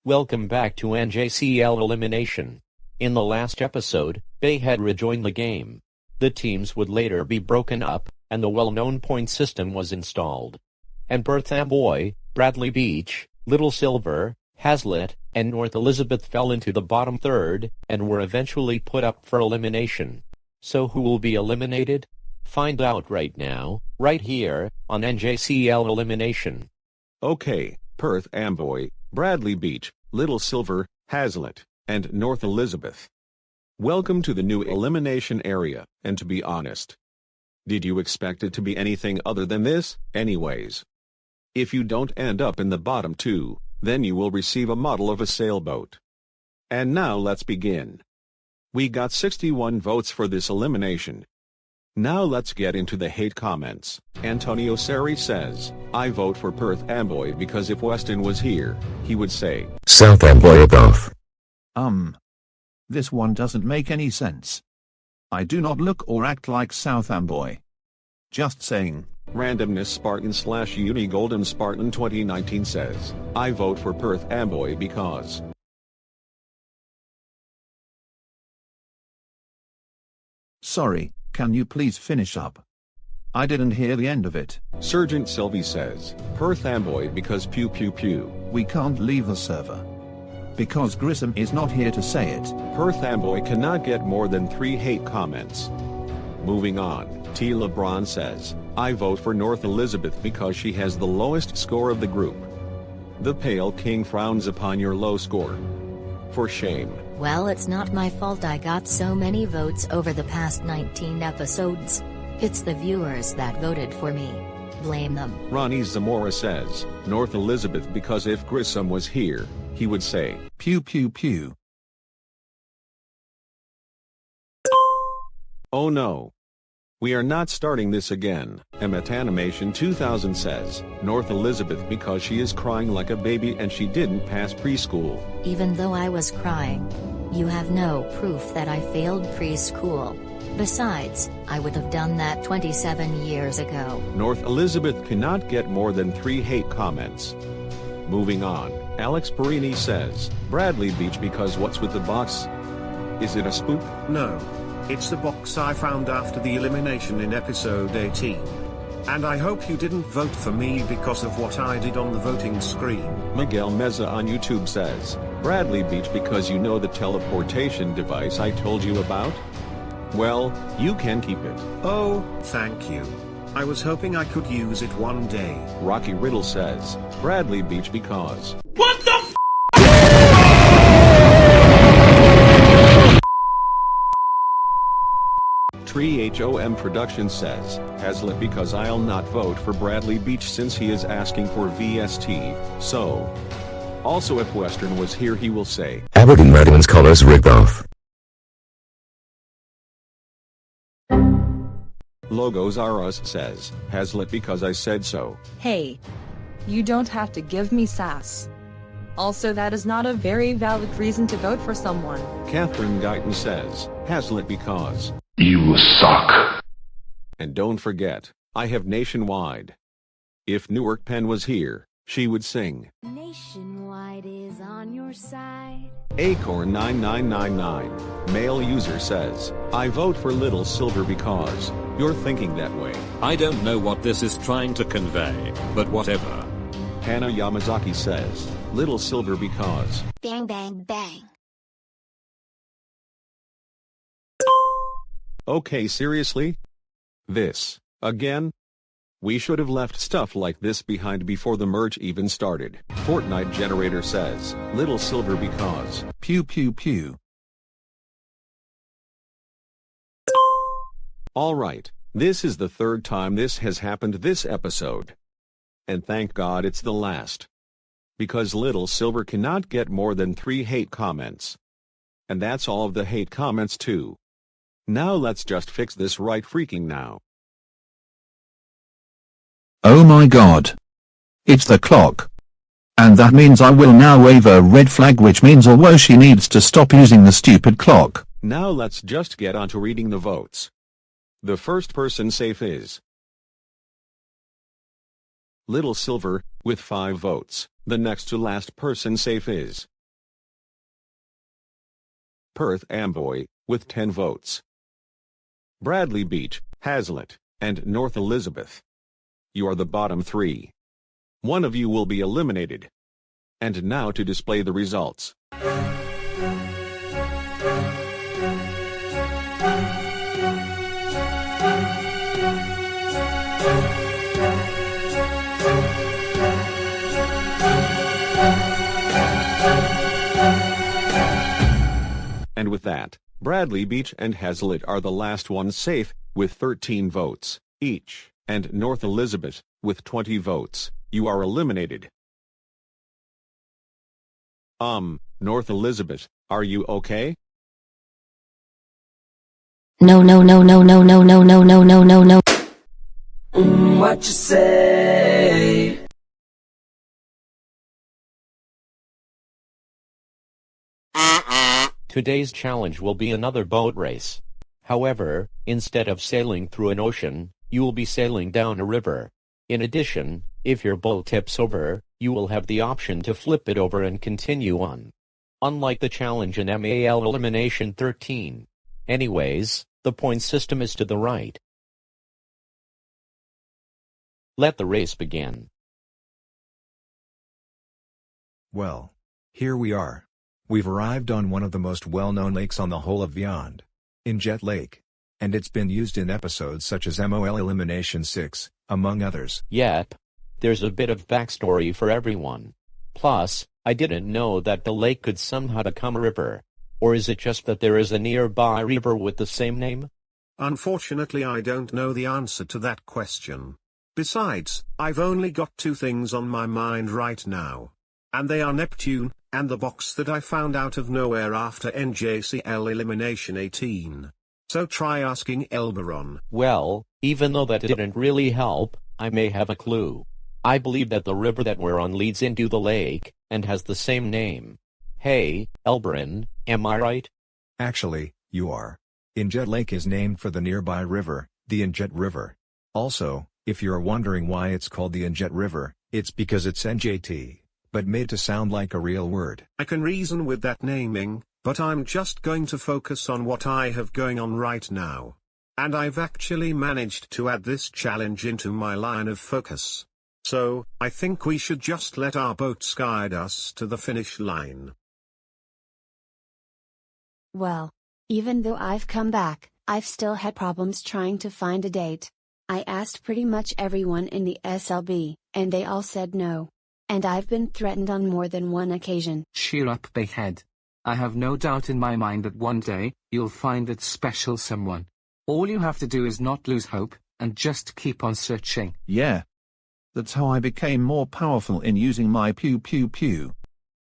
Welcome back to NJCL Elimination. In the last episode, Bay had rejoined the game. The teams would later be broken up, and the well-known point system was installed. And Berth Amboy, Bradley Beach, Little Silver, Hazlitt, and North Elizabeth fell into the bottom third, and were eventually put up for elimination. So who will be eliminated? Find out right now, right here, on NJCL Elimination. Okay, Perth Amboy, Bradley Beach, Little Silver, Hazlitt, and North Elizabeth. Welcome to the new elimination area, and to be honest, did you expect it to be anything other than this, anyways? If you don't end up in the bottom two, then you will receive a model of a sailboat. And now let's begin. We got 61 votes for this elimination. Now let's get into the hate comments. Antonio Seri says, I vote for Perth Amboy because if Weston was here, he would say, South Amboy off. This one doesn't make any sense. I do not look or act like South Amboy. Just saying. Randomness Spartan / Uni Golden Spartan 2019 says, I vote for Perth Amboy because. Sorry, can you please finish up? I didn't hear the end of it. Sergeant Sylvie says, Perth Amboy because pew pew pew. We can't leave the server. Because Grissom is not here to say it. Perth Amboy cannot get more than 3 hate comments. Moving on, T. LeBron says, I vote for North Elizabeth because she has the lowest score of the group. The Pale King frowns upon your low score. For shame. Well, it's not my fault I got so many votes over the past 19 episodes. It's the viewers that voted for me. Blame them. Ronnie Zamora says, North Elizabeth because if Grissom was here, he would say, pew pew pew. Oh no. We are not starting this again. Emmet Animation 2000 says, North Elizabeth because she is crying like a baby and she didn't pass preschool. Even though I was crying. You have no proof that I failed preschool. Besides, I would have done that 27 years ago. North Elizabeth cannot get more than 3 hate comments. Moving on, Alex Perini says, Bradley Beach because what's with the box? Is it a spook? No. It's the box I found after the elimination in episode 18. And I hope you didn't vote for me because of what I did on the voting screen. Miguel Meza on YouTube says, Bradley Beach because you know the teleportation device I told you about? Well, you can keep it. Oh, thank you. I was hoping I could use it one day. Rocky Riddle says, Bradley Beach because. What the f***? TreeHOM Production says, Hazlitt because I'll not vote for Bradley Beach since he is asking for VST, so. Also if Western was here he will say, Aberdeen Madigan's collars rigged off. Logos R Us says, Hazlitt because I said so. Hey. You don't have to give me sass. Also, that is not a very valid reason to vote for someone. Catherine Guyton says, Hazlitt because. You suck. And don't forget, I have Nationwide. If Newark Penn was here, she would sing. Nationwide is on your side. Acorn 9999, male user says, I vote for Little Silver because. You're thinking that way. I don't know what this is trying to convey, but whatever. Hannah Yamazaki says, Little Silver because. Bang bang bang. Okay, seriously? This, again? We should have left stuff like this behind before the merge even started. Fortnite Generator says, Little Silver because. Pew pew pew. Alright, this is the 3rd time this has happened this episode. And thank God it's the last. Because Little Silver cannot get more than 3 hate comments. And that's all of the hate comments too. Now let's just fix this right freaking now. Oh my god. It's the clock. And that means I will now wave a red flag, which means although she needs to stop using the stupid clock. Now let's just get on to reading the votes. The first person safe is Little Silver, with 5 votes. The next to last person safe is Perth Amboy, with 10 votes. Bradley Beach, Hazlitt, and North Elizabeth. You are the bottom 3. One of you will be eliminated. And now to display the results. And with that, Bradley Beach and Hazlitt are the last ones safe, with 13 votes each, and North Elizabeth, with 20 votes, you are eliminated. North Elizabeth, are you okay? No. What you say? Today's challenge will be another boat race. However, instead of sailing through an ocean, you will be sailing down a river. In addition, if your boat tips over, you will have the option to flip it over and continue on. Unlike the challenge in MAL Elimination 13. Anyways, the point system is to the right. Let the race begin. Well, here we are. We've arrived on one of the most well-known lakes on the whole of Beyond. NJCL Lake. And it's been used in episodes such as MOL Elimination 6, among others. Yep. There's a bit of backstory for everyone. Plus, I didn't know that the lake could somehow become a river. Or is it just that there is a nearby river with the same name? Unfortunately, I don't know the answer to that question. Besides, I've only got 2 things on my mind right now. And they are Neptune, and the box that I found out of nowhere after NJCL Elimination 18. So try asking Elberon. Well, even though that didn't really help, I may have a clue. I believe that the river that we're on leads into the lake, and has the same name. Hey, Elberon, am I right? Actually, you are. NJCL Lake is named for the nearby river, the NJCL River. Also, if you're wondering why it's called the NJCL River, it's because it's NJT, but made to sound like a real word. I can reason with that naming, but I'm just going to focus on what I have going on right now. And I've actually managed to add this challenge into my line of focus. So, I think we should just let our boats guide us to the finish line. Well, even though I've come back, I've still had problems trying to find a date. I asked pretty much everyone in the SLB, and they all said no. And I've been threatened on more than one occasion. Cheer up, Bayhead. I have no doubt in my mind that one day, you'll find that special someone. All you have to do is not lose hope, and just keep on searching. Yeah. That's how I became more powerful in using my pew pew pew.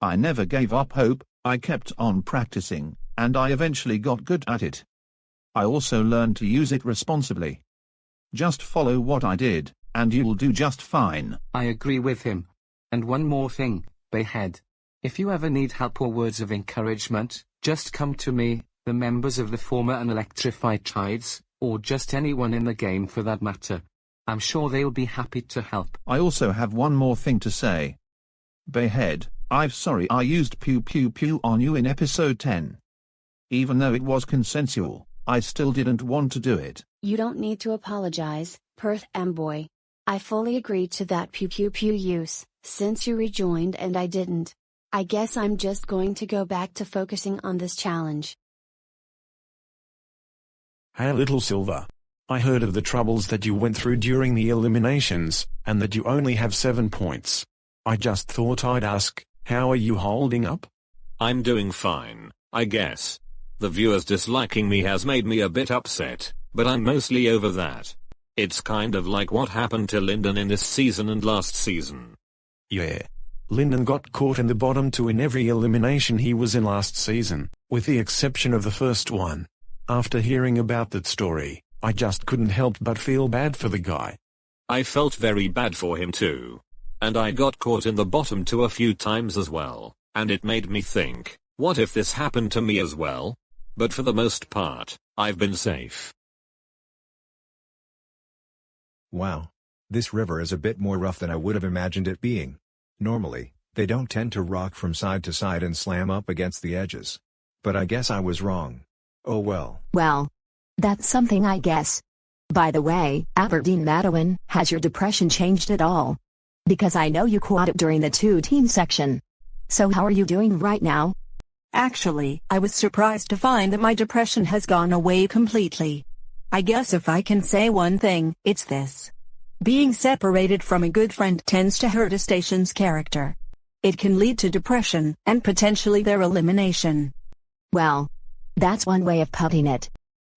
I never gave up hope, I kept on practicing, and I eventually got good at it. I also learned to use it responsibly. Just follow what I did, and you'll do just fine. I agree with him. And one more thing, Bayhead. If you ever need help or words of encouragement, just come to me, the members of the former unelectrified Tides, or just anyone in the game for that matter. I'm sure they'll be happy to help. I also have one more thing to say. Bayhead, I'm sorry I used pew pew pew on you in episode 10. Even though it was consensual, I still didn't want to do it. You don't need to apologize, Perth Amboy. I fully agree to that pew pew pew use, since you rejoined and I didn't. I guess I'm just going to go back to focusing on this challenge. Hey little Silver. I heard of the troubles that you went through during the eliminations, and that you only have 7 points. I just thought I'd ask, how are you holding up? I'm doing fine, I guess. The viewers disliking me has made me a bit upset, but I'm mostly over that. It's kind of like what happened to Lyndon in this season and last season. Yeah. Lyndon got caught in the bottom 2 in every elimination he was in last season, with the exception of the first one. After hearing about that story, I just couldn't help but feel bad for the guy. I felt very bad for him too. And I got caught in the bottom 2 a few times as well, and it made me think, what if this happened to me as well? But for the most part, I've been safe. Wow. This river is a bit more rough than I would have imagined it being. Normally, they don't tend to rock from side to side and slam up against the edges. But I guess I was wrong. Oh well. Well, that's something I guess. By the way, Aberdeen Madeline, has your depression changed at all? Because I know you quit during the two-team section. So how are you doing right now? Actually, I was surprised to find that my depression has gone away completely. I guess if I can say one thing, it's this. Being separated from a good friend tends to hurt a station's character. It can lead to depression, and potentially their elimination. Well, that's one way of putting it.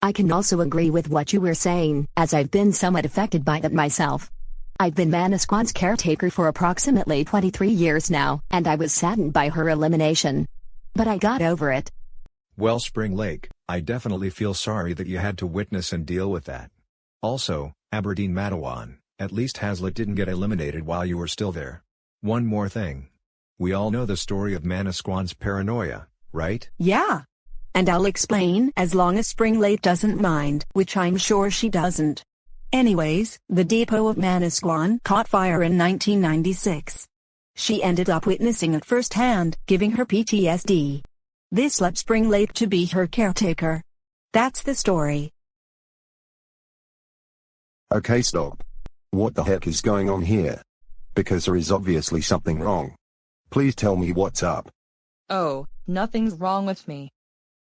I can also agree with what you were saying, as I've been somewhat affected by that myself. I've been Mana Squad's caretaker for approximately 23 years now, and I was saddened by her elimination. But I got over it. Well, Spring Lake, I definitely feel sorry that you had to witness and deal with that. Also, Aberdeen Madawan, at least Hazlitt didn't get eliminated while you were still there. One more thing. We all know the story of Mana Squad's paranoia, right? Yeah. And I'll explain as long as Spring Lake doesn't mind, which I'm sure she doesn't. Anyways, the depot of Mana Squad caught fire in 1996. She ended up witnessing it firsthand, giving her PTSD. This led Spring Lake to be her caretaker. That's the story. Okay, stop. What the heck is going on here? Because there is obviously something wrong. Please tell me what's up. Oh, nothing's wrong with me.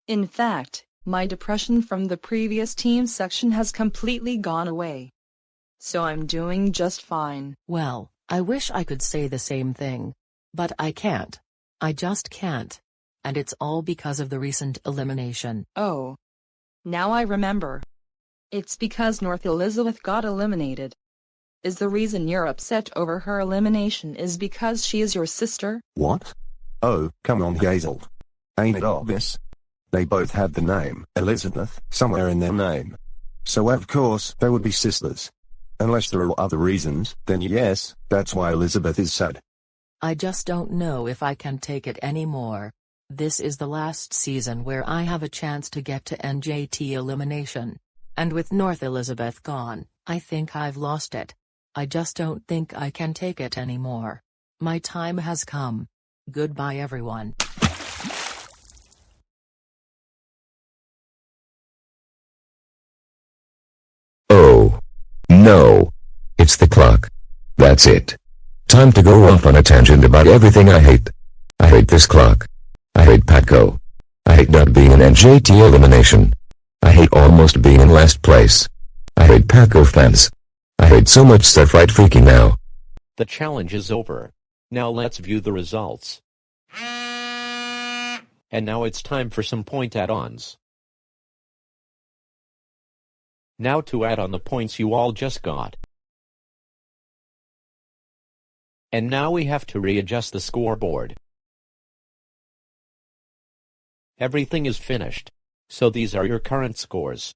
In fact, my depression from the previous team section has completely gone away. So I'm doing just fine. Well, I wish I could say the same thing. But I can't. I just can't. And it's all because of the recent elimination. Oh. Now I remember. It's because North Elizabeth got eliminated. Is the reason you're upset over her elimination is because she is your sister? What? Oh, come on, Hazel. Ain't it obvious? They both have the name Elizabeth somewhere in their name. So of course they would be sisters. Unless there are other reasons, then yes, that's why Elizabeth is sad. I just don't know if I can take it anymore. This is the last season where I have a chance to get to NJT elimination. And with North Elizabeth gone, I think I've lost it. I just don't think I can take it anymore. My time has come. Goodbye everyone. Oh. No. It's the clock. That's it. Time to go off on a tangent about everything I hate. I hate this clock. I hate Patco. I hate not being in NJT elimination. I hate almost being in last place. I hate Patco fans. I hate so much stuff right freaking now. The challenge is over. Now let's view the results. And now it's time for some point add-ons. Now to add on the points you all just got. And now we have to readjust the scoreboard. Everything is finished. So these are your current scores.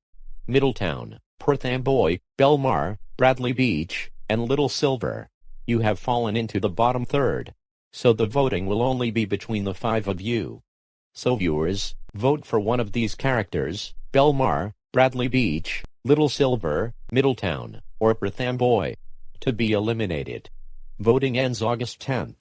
Middletown, Perth Amboy, Belmar, Bradley Beach, and Little Silver. You have fallen into the bottom third. So the voting will only be between the 5 of you. So viewers, vote for one of these characters, Belmar, Bradley Beach, Little Silver, Middletown, or Perth Amboy, to be eliminated. Voting ends August 10th.